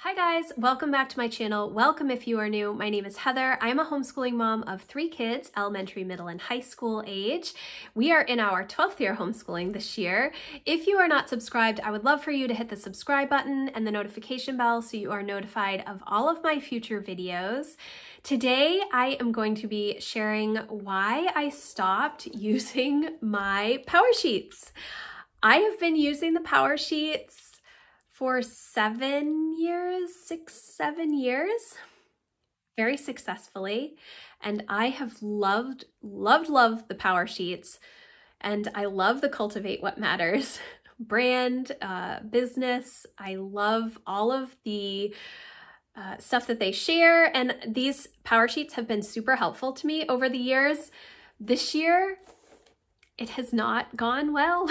Hi guys, welcome back to my channel. Welcome if you are new. My name is Heather. I'm a homeschooling mom of 3 kids, elementary, middle, and high school age. We are in our 12th year homeschooling this year. If you are not subscribed, I would love for you to hit the subscribe button and the notification bell so you are notified of all of my future videos. Today, I am going to be sharing why I stopped using my PowerSheets. I have been using the PowerSheets for 7 years, 7 years, very successfully. And I have loved the PowerSheets. And I love the Cultivate What Matters brand, business. I love all of the stuff that they share. And these PowerSheets have been super helpful to me over the years. This year, it has not gone well.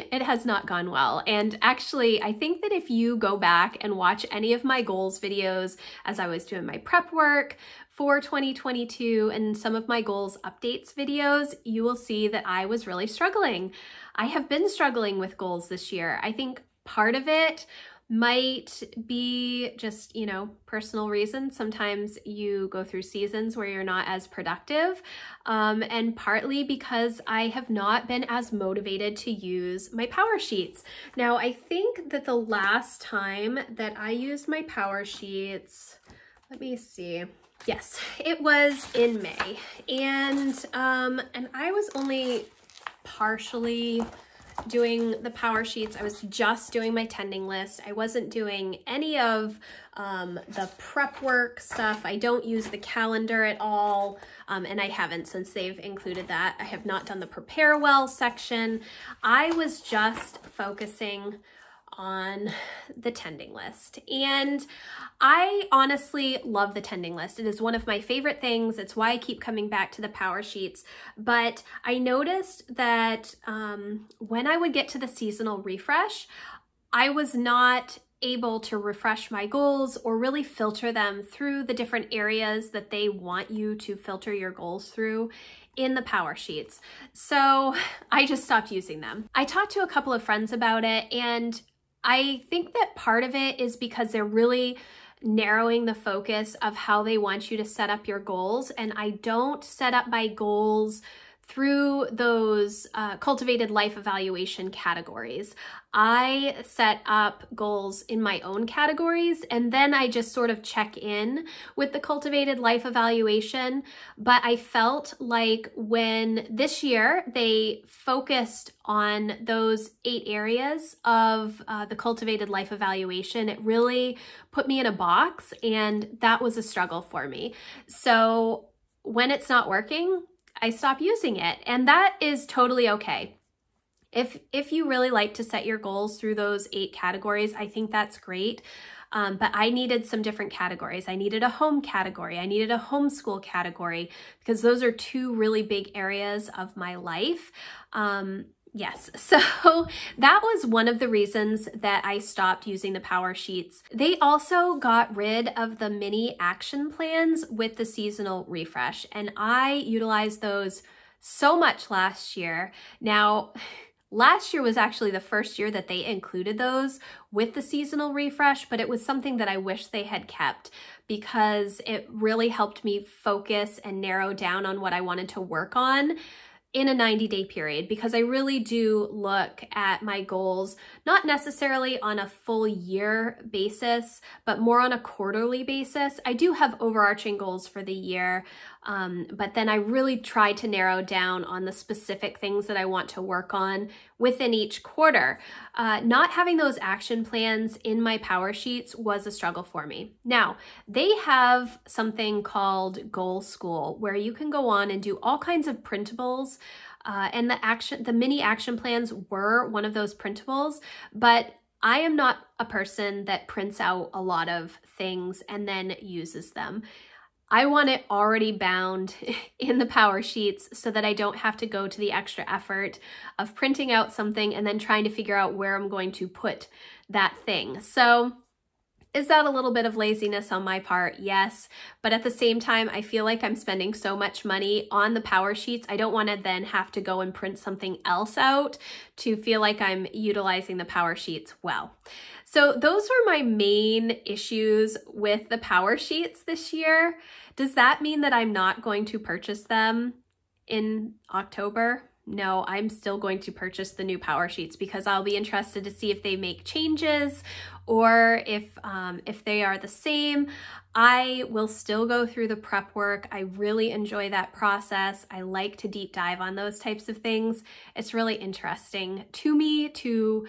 It has not gone well. And actually, I think that if you go back and watch any of my goals videos as I was doing my prep work for 2022 and some of my goals updates videos, you will see that I was really struggling. I have been struggling with goals this year. I think part of it might be just, personal reasons. Sometimes you go through seasons where you're not as productive, and partly because I have not been as motivated to use my PowerSheets. Now, I think that the last time that I used my PowerSheets, let me see. Yes, it was in May, and I was only partially doing the PowerSheets. I was just doing my tending list. I wasn't doing any of the prep work stuff. I don't use the calendar at all, and I haven't since they've included that. I have not done the prepare well section. I was just focusing on the tending list. And I honestly love the tending list. It is one of my favorite things. It's why I keep coming back to the PowerSheets. But I noticed that when I would get to the seasonal refresh, I was not able to refresh my goals or really filter them through the different areas that they want you to filter your goals through in the PowerSheets. So I just stopped using them. I talked to a couple of friends about it, and I think that part of it is because they're really narrowing the focus of how they want you to set up your goals. And I don't set up my goals through those cultivated life evaluation categories. I set up goals in my own categories, and then I just sort of check in with the cultivated life evaluation. But I felt like when this year they focused on those 8 areas of the cultivated life evaluation, it really put me in a box, and that was a struggle for me. So when it's not working, I stop using it, and that is totally okay. If you really like to set your goals through those 8 categories, I think that's great. But I needed some different categories. I needed a home category. I needed a homeschool category, because those are 2 really big areas of my life. Yes, so that was one of the reasons that I stopped using the PowerSheets. They also got rid of the mini action plans with the seasonal refresh, and I utilized those so much last year. Now, last year was actually the first year that they included those with the seasonal refresh, but it was something that I wish they had kept, because it really helped me focus and narrow down on what I wanted to work on in a 90-day period, because I really do look at my goals, not necessarily on a full year basis, but more on a quarterly basis. I do have overarching goals for the year, but then I really try to narrow down on the specific things that I want to work on within each quarter. Not having those action plans in my PowerSheets was a struggle for me. Now, they have something called Goal School, where you can go on and do all kinds of printables, and the mini action plans were one of those printables, but I am not a person that prints out a lot of things and then uses them. I want it already bound in the PowerSheets so that I don't have to go to the extra effort of printing out something and then trying to figure out where I'm going to put that thing. So Is that a little bit of laziness on my part? Yes. But at the same time, I feel like I'm spending so much money on the power sheets. I don't want to then have to go and print something else out to feel like I'm utilizing the power sheets well. So those were my main issues with the power sheets this year. Does that mean that I'm not going to purchase them in October? No, I'm still going to purchase the new power sheets because I'll be interested to see if they make changes or if they are the same. I will still go through the prep work. I really enjoy that process. I like to deep dive on those types of things. It's really interesting to me to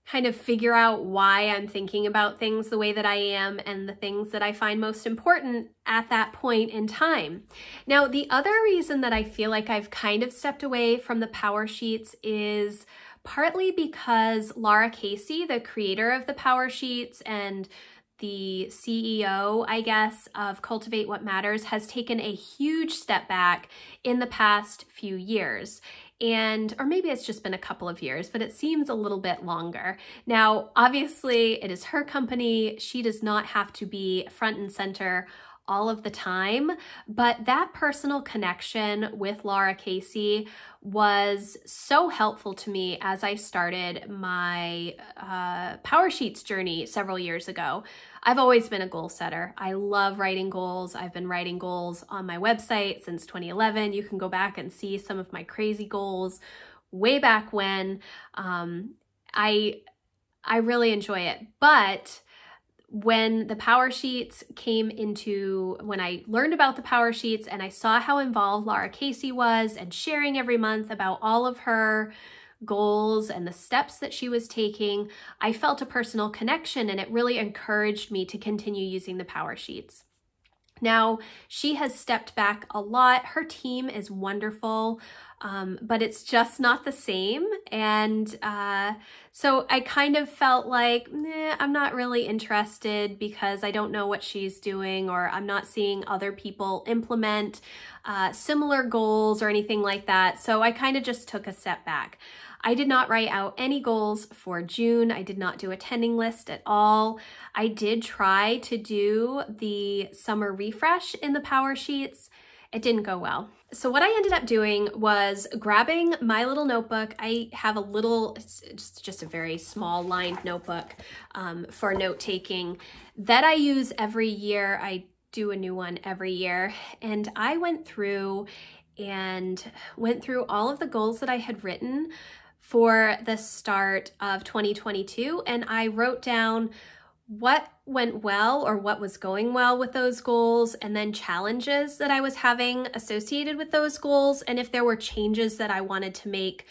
kind of figure out why I'm thinking about things the way that I am and the things that I find most important at that point in time. Now, the other reason that I feel like I've kind of stepped away from the power sheets is partly because Lara Casey, the creator of the power sheets and the CEO, I guess, of Cultivate What Matters, has taken a huge step back in the past few years. Or maybe it's just been a couple of years, but it seems a little bit longer. Now, obviously, it is her company. She does not have to be front and center all of the time, but that personal connection with Lara Casey was so helpful to me as I started my Power Sheets journey several years ago. I've always been a goal setter. I love writing goals. I've been writing goals on my website since 2011. You can go back and see some of my crazy goals way back when. I really enjoy it, but when the power sheets when I learned about the power sheets and I saw how involved Lara Casey was and sharing every month about all of her goals and the steps that she was taking, I felt a personal connection, and it really encouraged me to continue using the power sheets. Now, she has stepped back a lot. Her team is wonderful, but it's just not the same. And so I kind of felt like, I'm not really interested because I don't know what she's doing, or I'm not seeing other people implement similar goals or anything like that. So I kind of just took a step back. I did not write out any goals for June. I did not do a tending list at all. I did try to do the summer refresh in the power sheets. It didn't go well. So what I ended up doing was grabbing my little notebook. I have it's just a very small lined notebook for note taking that I use every year. I do a new one every year. And I went through all of the goals that I had written for the start of 2022, and I wrote down what went well or what was going well with those goals, and then challenges that I was having associated with those goals, and if there were changes that I wanted to make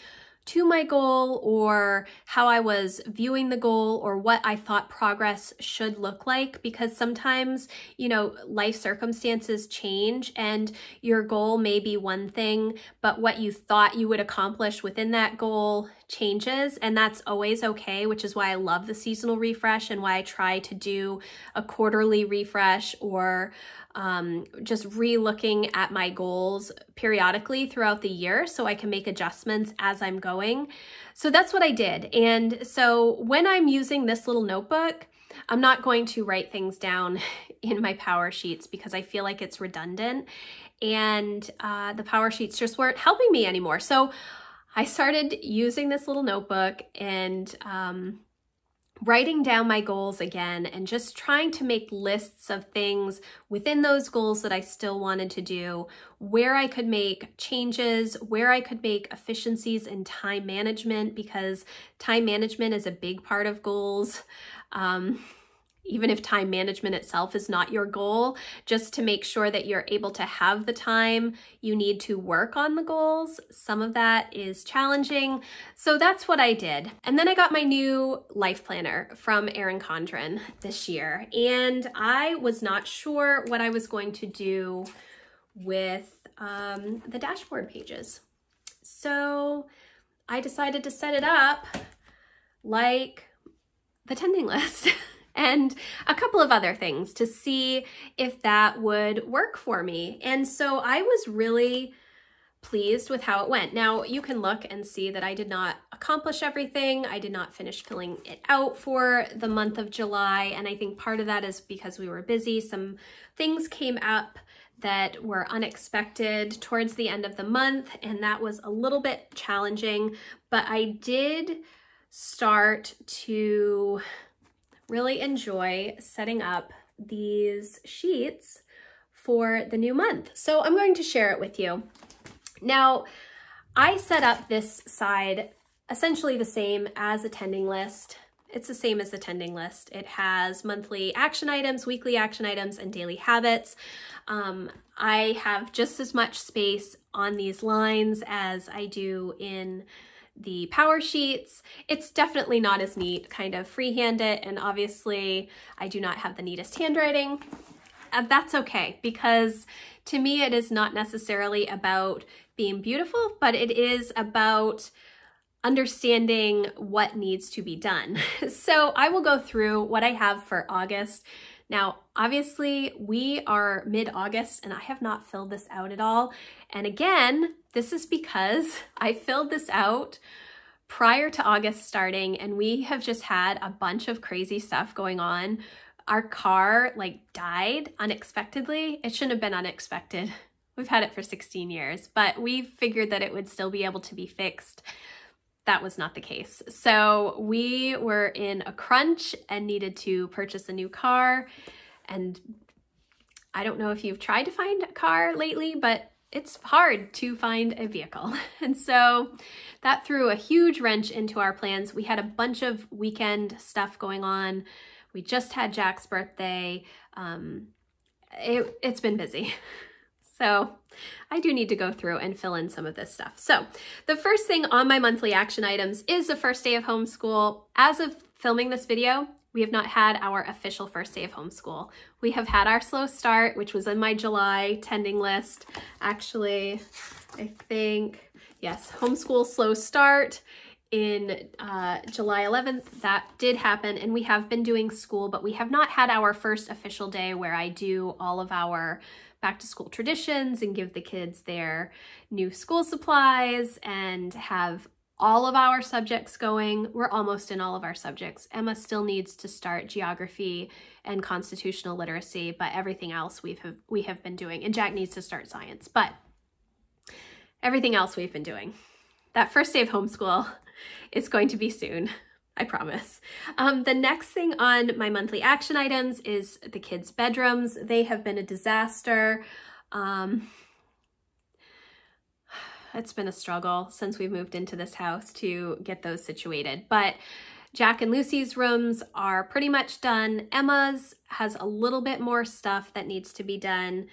to my goal, or how I was viewing the goal, or what I thought progress should look like, because sometimes, life circumstances change and your goal may be one thing, but what you thought you would accomplish within that goal changes, and that's always okay, which is why I love the seasonal refresh and why I try to do a quarterly refresh, or just re-looking at my goals periodically throughout the year so I can make adjustments as I'm going. So that's what I did. And so when I'm using this little notebook, I'm not going to write things down in my power sheets because I feel like it's redundant, and the power sheets just weren't helping me anymore. So I started using this little notebook and writing down my goals again, and just trying to make lists of things within those goals that I still wanted to do, where I could make changes, where I could make efficiencies in time management, because time management is a big part of goals. Even if time management itself is not your goal, just to make sure that you're able to have the time you need to work on the goals. Some of that is challenging. So that's what I did. And then I got my new life planner from Erin Condren this year, and I was not sure what I was going to do with the dashboard pages. So I decided to set it up like the tending list. And a couple of other things to see if that would work for me. And so I was really pleased with how it went. Now you can look and see that I did not accomplish everything. I did not finish filling it out for the month of July. And I think part of that is because we were busy. Some things came up that were unexpected towards the end of the month, and that was a little bit challenging, but I did start to really enjoy setting up these sheets for the new month. So I'm going to share it with you. Now, I set up this side essentially the same as attending list. It's the same as attending list. It has monthly action items, weekly action items, and daily habits. I have just as much space on these lines as I do in the power sheets. It's definitely not as neat, kind of freehand it, and obviously I do not have the neatest handwriting. That's okay, because to me it is not necessarily about being beautiful, but it is about understanding what needs to be done. So I will go through what I have for August. Now, obviously we are mid-August and I have not filled this out at all. And again, this is because I filled this out prior to August starting, and we have just had a bunch of crazy stuff going on. Our car died unexpectedly. It shouldn't have been unexpected. We've had it for 16 years, but we figured that it would still be able to be fixed. That was not the case. So we were in a crunch and needed to purchase a new car. And I don't know if you've tried to find a car lately, but it's hard to find a vehicle. And so that threw a huge wrench into our plans. We had a bunch of weekend stuff going on. We just had Jack's birthday. It's been busy. So I do need to go through and fill in some of this stuff. So the first thing on my monthly action items is the first day of homeschool. As of filming this video, we have not had our official first day of homeschool. We have had our slow start, which was in my July tending list. Actually, I think, yes, homeschool slow start in July 11th. That did happen, and we have been doing school, but we have not had our first official day where I do all of our back to school traditions and give the kids their new school supplies and have all of our subjects going. We're almost in all of our subjects. Emma still needs to start geography and constitutional literacy, but everything else we have been doing. And Jack needs to start science, but everything else we've been doing. That first day of homeschool is going to be soon, I promise. The next thing on my monthly action items is the kids' bedrooms. They have been a disaster. It's been a struggle since we moved into this house to get those situated, but Jack and Lucy's rooms are pretty much done. Emma's has a little bit more stuff that needs to be done,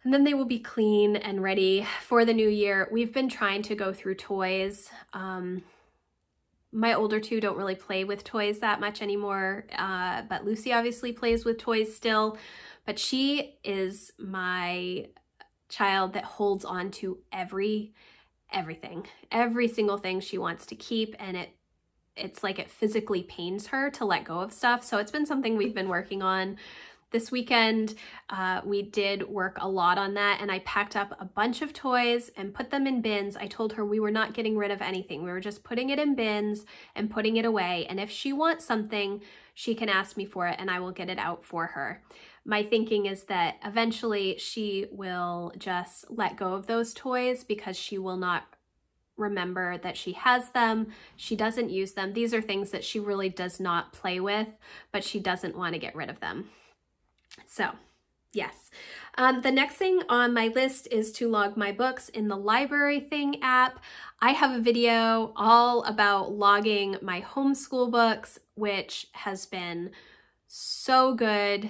and then they will be clean and ready for the new year. We've been trying to go through toys. My older two don't really play with toys that much anymore, but Lucy obviously plays with toys still, but she is my child that holds on to everything, every single thing she wants to keep, and it's like it physically pains her to let go of stuff. So it's been something we've been working on. This weekend, we did work a lot on that, and I packed up a bunch of toys and put them in bins. I told her we were not getting rid of anything. We were just putting it in bins and putting it away. And if she wants something, she can ask me for it and I will get it out for her. My thinking is that eventually she will just let go of those toys because she will not remember that she has them. She doesn't use them. These are things that she really does not play with, but she doesn't want to get rid of them. So yes, the next thing on my list is to log my books in the Library Thing app. I have a video all about logging my homeschool books, which has been so good.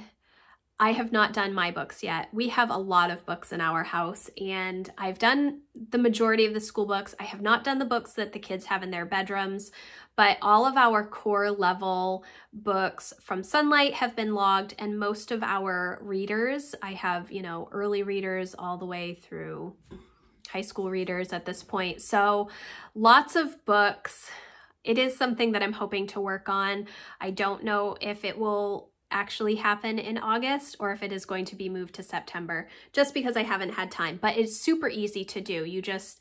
I have not done my books yet. We have a lot of books in our house, and I've done the majority of the school books. I have not done the books that the kids have in their bedrooms, but all of our core level books from Sunlight have been logged, and most of our readers, I have, you know, early readers all the way through high school readers at this point. So lots of books. It is something that I'm hoping to work on. I don't know if it will actually happen in August or if it is going to be moved to September, just because I haven't had time. But it's super easy to do. You just,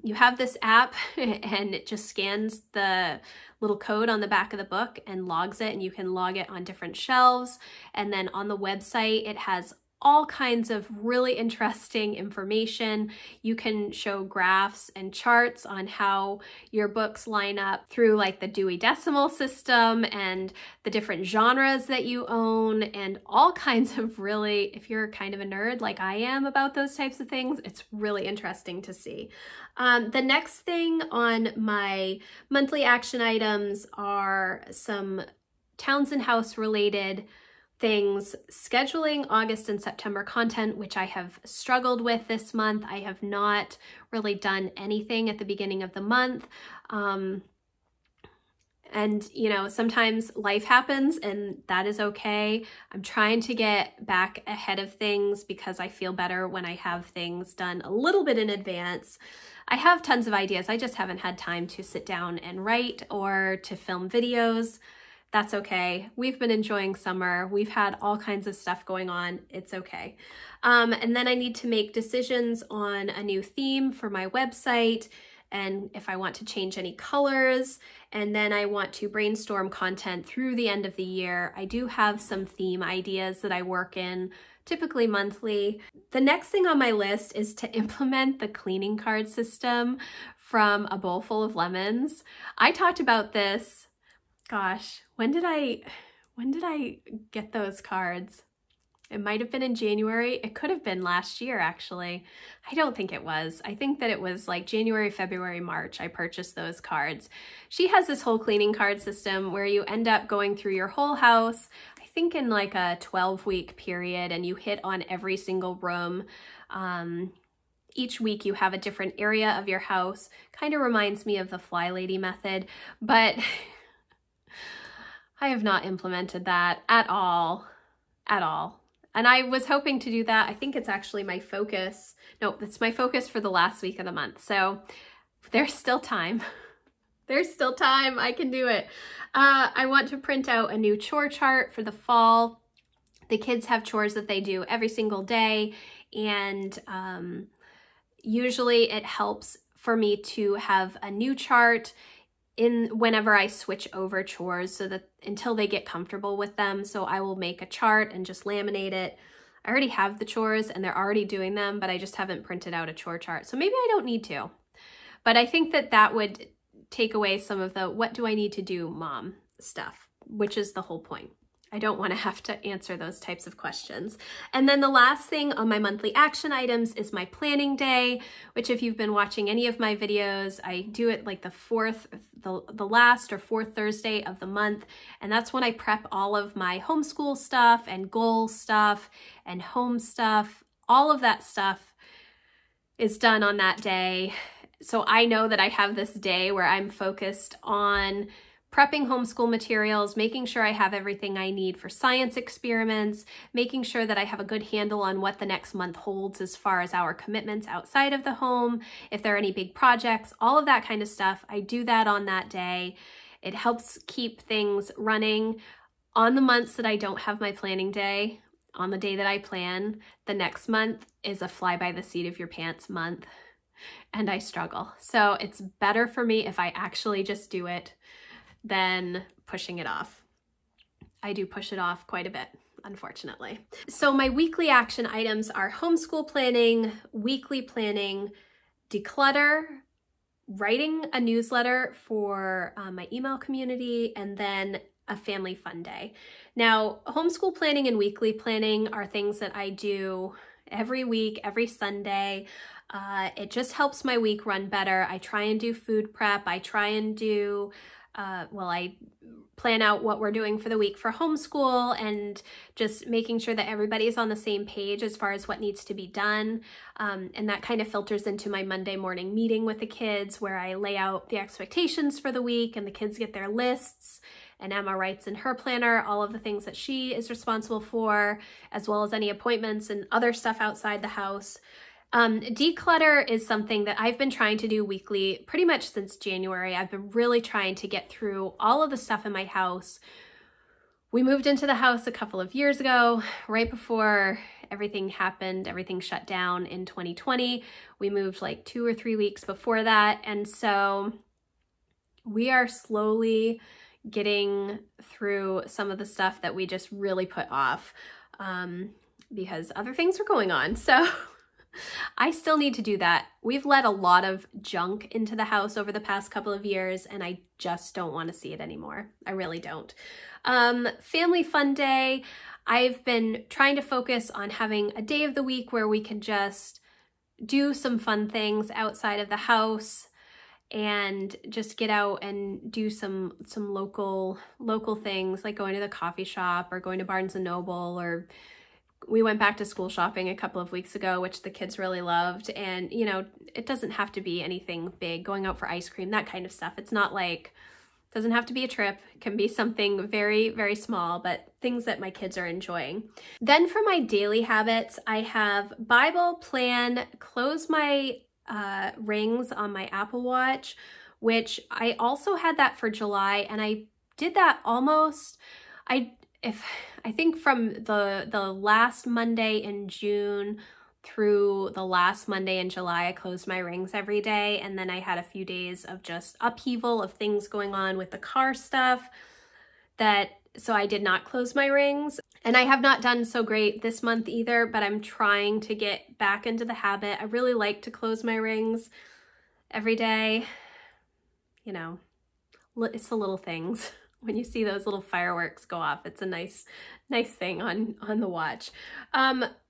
you have this app and it just scans the little code on the back of the book and logs it, and you can log it on different shelves. And then on the website, it has all kinds of really interesting information. You can show graphs and charts on how your books line up through like the Dewey Decimal System and the different genres that you own, and all kinds of really, if you're kind of a nerd like I am about those types of things, it's really interesting to see. The next thing on my monthly action items are some Townsend House related things, scheduling August and September content, which I have struggled with this month. I have not really done anything at the beginning of the month. And you know, sometimes life happens and that is okay. I'm trying to get back ahead of things because I feel better when I have things done a little bit in advance. I have tons of ideas. I just haven't had time to sit down and write or to film videos. That's okay. We've been enjoying summer. We've had all kinds of stuff going on. It's okay. And then I need to make decisions on a new theme for my website and if I want to change any colors. And then I want to brainstorm content through the end of the year. I do have some theme ideas that I work in, typically monthly. The next thing on my list is to implement the cleaning card system from A Bowl Full of Lemons. I talked about this, gosh, when did I get those cards? It might have been in January. It could have been last year, actually. I don't think it was. I think that it was like January, February, March, I purchased those cards. She has this whole cleaning card system where you end up going through your whole house, I think in like a 12-week period, and you hit on every single room. Each week you have a different area of your house. Kind of reminds me of the Fly Lady method, but I have not implemented that at all. And I was hoping to do that. I think it's actually my focus. No, it's my focus for the last week of the month. So there's still time. There's still time. I can do it. I want to print out a new chore chart for the fall. The kids have chores that they do every single day. And usually it helps for me to have a new chart whenever I switch over chores, so that until they get comfortable with them. So I will make a chart and just laminate it. I already have the chores and they're already doing them, but I just haven't printed out a chore chart. So maybe I don't need to, but I think that that would take away some of the what do I need to do mom stuff, which is the whole point. I don't want to have to answer those types of questions. And then the last thing on my monthly action items is my planning day, which if you've been watching any of my videos, I do it like the last or fourth Thursday of the month. And that's when I prep all of my homeschool stuff and goal stuff and home stuff. All of that stuff is done on that day. So I know that I have this day where I'm focused on prepping homeschool materials, making sure I have everything I need for science experiments, making sure that I have a good handle on what the next month holds as far as our commitments outside of the home, if there are any big projects, all of that kind of stuff. I do that on that day. It helps keep things running. On the months that I don't have my planning day, on the day that I plan, the next month is a fly by the seat of your pants month, and I struggle. So it's better for me if I actually just do it than pushing it off. I do push it off quite a bit, unfortunately. So my weekly action items are homeschool planning, weekly planning, declutter, writing a newsletter for my email community, and then a family fun day. Now, homeschool planning and weekly planning are things that I do every week, every Sunday. It just helps my week run better. I try and do food prep. I try and do I plan out what we're doing for the week for homeschool and just making sure that everybody is on the same page as far as what needs to be done. And that kind of filters into my Monday morning meeting with the kids, where I lay out the expectations for the week and the kids get their lists, and Emma writes in her planner all of the things that she is responsible for, as well as any appointments and other stuff outside the house. Declutter is something that I've been trying to do weekly pretty much since January. I've been really trying to get through all of the stuff in my house We moved into the house a couple of years ago, right before everything happened, everything shut down in 2020. We moved like 2 or 3 weeks before that. And so we are slowly getting through some of the stuff that we just really put off because other things were going on. So I still need to do that. We've let a lot of junk into the house over the past couple of years, and I just don't want to see it anymore. I really don't. Family fun day. I've been trying to focus on having a day of the week where we can just do some fun things outside of the house and just get out and do some local things, like going to the coffee shop or going to Barnes & Noble, or we went back to school shopping a couple of weeks ago, which the kids really loved. And, you know, it doesn't have to be anything big, going out for ice cream, that kind of stuff. It's not like, it doesn't have to be a trip. It can be something very, very small, but things that my kids are enjoying. Then for my daily habits, I have Bible, plan, close my rings on my Apple Watch, which I also had that for July, and I did that almost, I think from the last Monday in June through the last Monday in July, I closed my rings every day. And then I had a few days of just upheaval of things going on with the car stuff so I did not close my rings. And I have not done so great this month either, but I'm trying to get back into the habit. I really like to close my rings every day. You know, it's the little things. When you see those little fireworks go off, it's a nice thing on the watch.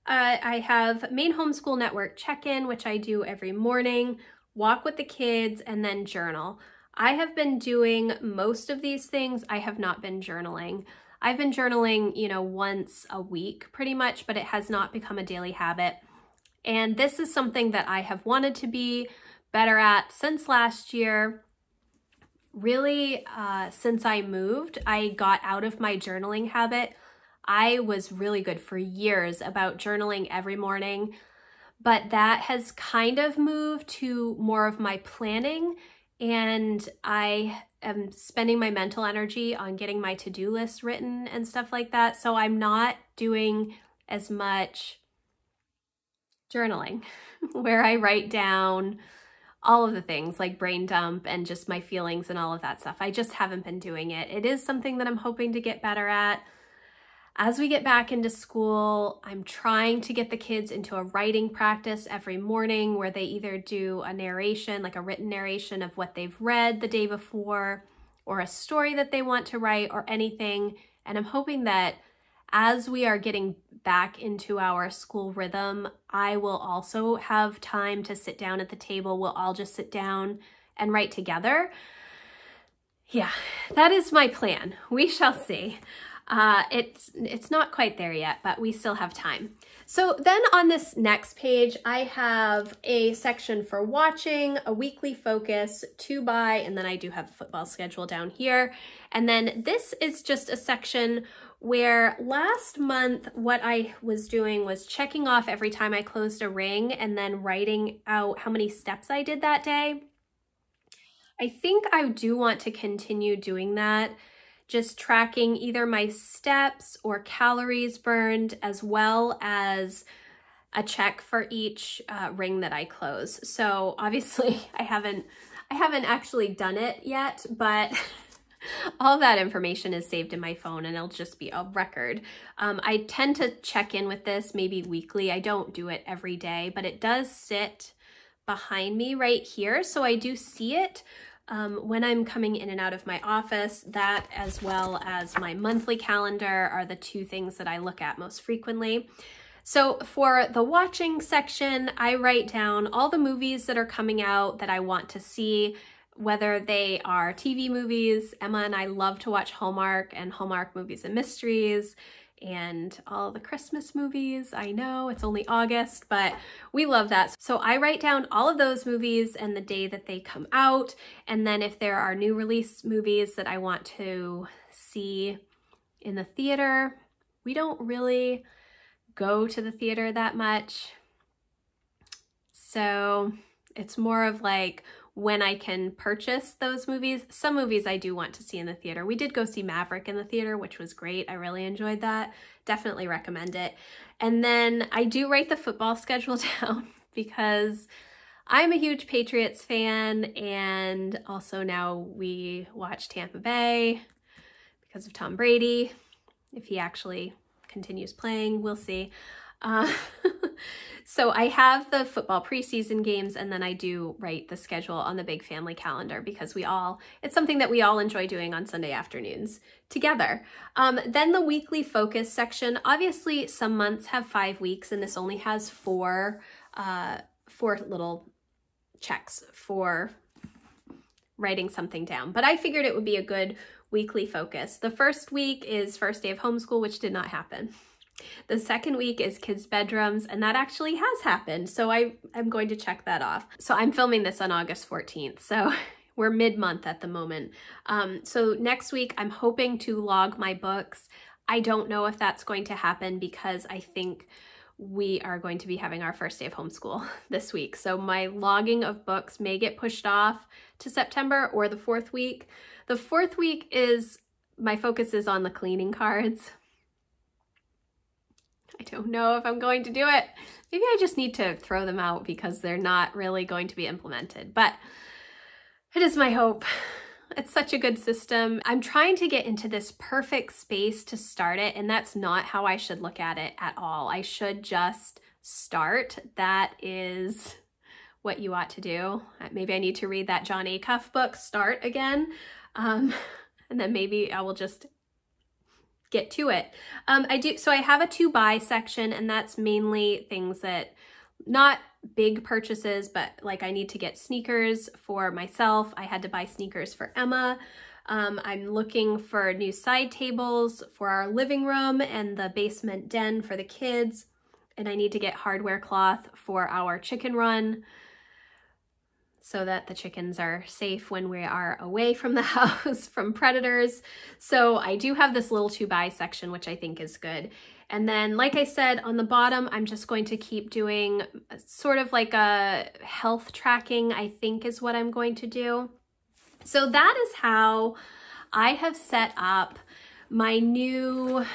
I have Maine Homeschool Network check-in, which I do every morning, walk with the kids, and then journal. I have been doing most of these things. I have not been journaling. I've been journaling, you know, once a week pretty much, but it has not become a daily habit. And this is something that I have wanted to be better at since last year. Really, since I moved, I got out of my journaling habit. I was really good for years about journaling every morning, but that has kind of moved to more of my planning, and I am spending my mental energy on getting my to-do list written and stuff like that. So I'm not doing as much journaling where I write down all of the things like brain dump and just my feelings and all of that stuff. I just haven't been doing it. It is something that I'm hoping to get better at. As we get back into school, I'm trying to get the kids into a writing practice every morning where they either do a narration, like a written narration of what they've read the day before, or a story that they want to write, or anything. And I'm hoping that as we are getting back into our school rhythm, I will also have time to sit down at the table. We'll all just sit down and write together. Yeah, that is my plan. We shall see. It's not quite there yet, but we still have time. So then on this next page, I have a section for watching, a weekly focus, to buy, and then I do have the football schedule down here. And then this is just a section where last month what I was doing was checking off every time I closed a ring and then writing out how many steps I did that day. I think I do want to continue doing that, just tracking either my steps or calories burned, as well as a check for each ring that I close. So obviously I haven't actually done it yet, but all that information is saved in my phone and it'll just be a record. I tend to check in with this maybe weekly. I don't do it every day, but it does sit behind me right here. So I do see it when I'm coming in and out of my office. That, as well as my monthly calendar, are the two things that I look at most frequently. So for the watching section, I write down all the movies that are coming out that I want to see, whether they are TV movies. Emma and I love to watch Hallmark and Hallmark Movies and Mysteries, and all the Christmas movies. I know it's only August, but we love that. So I write down all of those movies and the day that they come out. And then if there are new release movies that I want to see in the theater, we don't really go to the theater that much. So it's more of like when I can purchase those movies. Some movies I do want to see in the theater. We did go see Maverick in the theater, which was great. I really enjoyed that. Definitely recommend it. And then I do write the football schedule down because I'm a huge Patriots fan, and also now we watch Tampa Bay because of Tom Brady. If he actually continues playing, we'll see. So I have the football preseason games, and then I do write the schedule on the Big Family calendar because it's something that we all enjoy doing on Sunday afternoons together. Then the weekly focus section, obviously some months have 5 weeks, and this only has four little checks for writing something down, but I figured it would be a good weekly focus. The first week is first day of homeschool, which did not happen. The second week is kids' bedrooms, and that actually has happened, so I'm going to check that off. So I'm filming this on August 14th, so we're mid-month at the moment. So next week I'm hoping to log my books. I don't know if that's going to happen because I think we are going to be having our first day of homeschool this week. So my logging of books may get pushed off to September or the 4th week. The 4th week my focus is on the cleaning cards. I don't know if I'm going to do it. Maybe I just need to throw them out because they're not really going to be implemented, but it is my hope. It's such a good system. I'm trying to get into this perfect space to start it, and that's not how I should look at it at all. I should just start. That is what you ought to do. Maybe I need to read that Jon Acuff book, Start, again, and then maybe I will just get to it. So I have a to buy section, and that's mainly things that, not big purchases, but like I need to get sneakers for myself. I had to buy sneakers for Emma. I'm looking for new side tables for our living room and the basement den for the kids. And I need to get hardware cloth for our chicken run so that the chickens are safe when we are away from the house from predators. So I do have this little to buy section, which I think is good. And then, like I said, on the bottom, I'm just going to keep doing sort of like a health tracking, I think is what I'm going to do. So that is how I have set up my new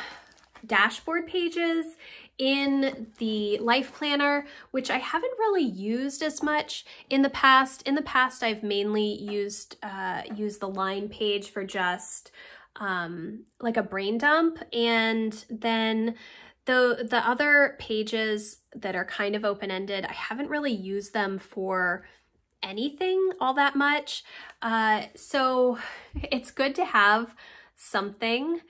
dashboard pages in the life planner, which I haven't really used as much in the past. In the past, I've mainly used the line page for just like a brain dump, and then the other pages that are kind of open-ended, I haven't really used them for anything all that much. So it's good to have something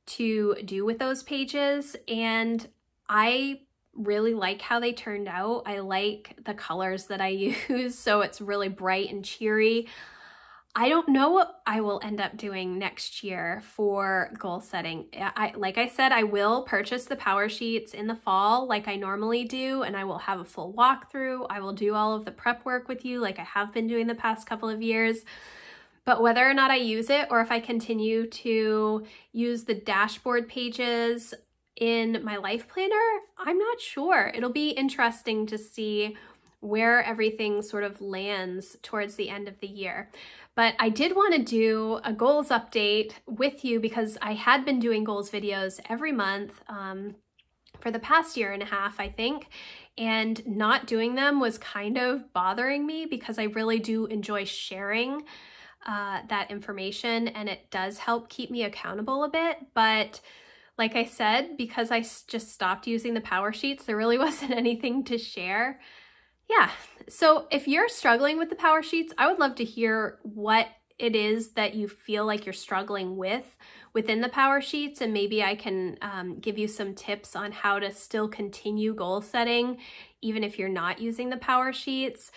to do with those pages, and I really like how they turned out. I like the colors that I use, so it's really bright and cheery. I don't know what I will end up doing next year for goal setting. Like I said, I will purchase the power sheets in the fall like I normally do, and I will have a full walkthrough. I will do all of the prep work with you like I have been doing the past couple of years. But whether or not I use it, or if I continue to use the dashboard pages in my life planner, I'm not sure. It'll be interesting to see where everything sort of lands towards the end of the year. But I did want to do a goals update with you because I had been doing goals videos every month for the past year and a half, I think, and not doing them was kind of bothering me because I really do enjoy sharing that information, and it does help keep me accountable a bit. But like I said, because I just stopped using the power sheets, there really wasn't anything to share. Yeah, so if you're struggling with the power sheets, I would love to hear what it is that you feel like you're struggling with within the power sheets, and maybe I can give you some tips on how to still continue goal setting even if you're not using the power sheets.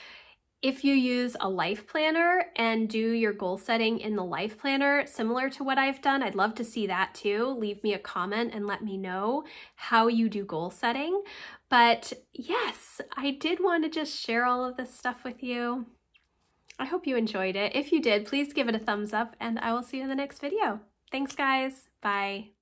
If you use a life planner and do your goal setting in the life planner, similar to what I've done, I'd love to see that too. Leave me a comment and let me know how you do goal setting. But yes, I did want to just share all of this stuff with you. I hope you enjoyed it. If you did, please give it a thumbs up, and I will see you in the next video. Thanks, guys. Bye.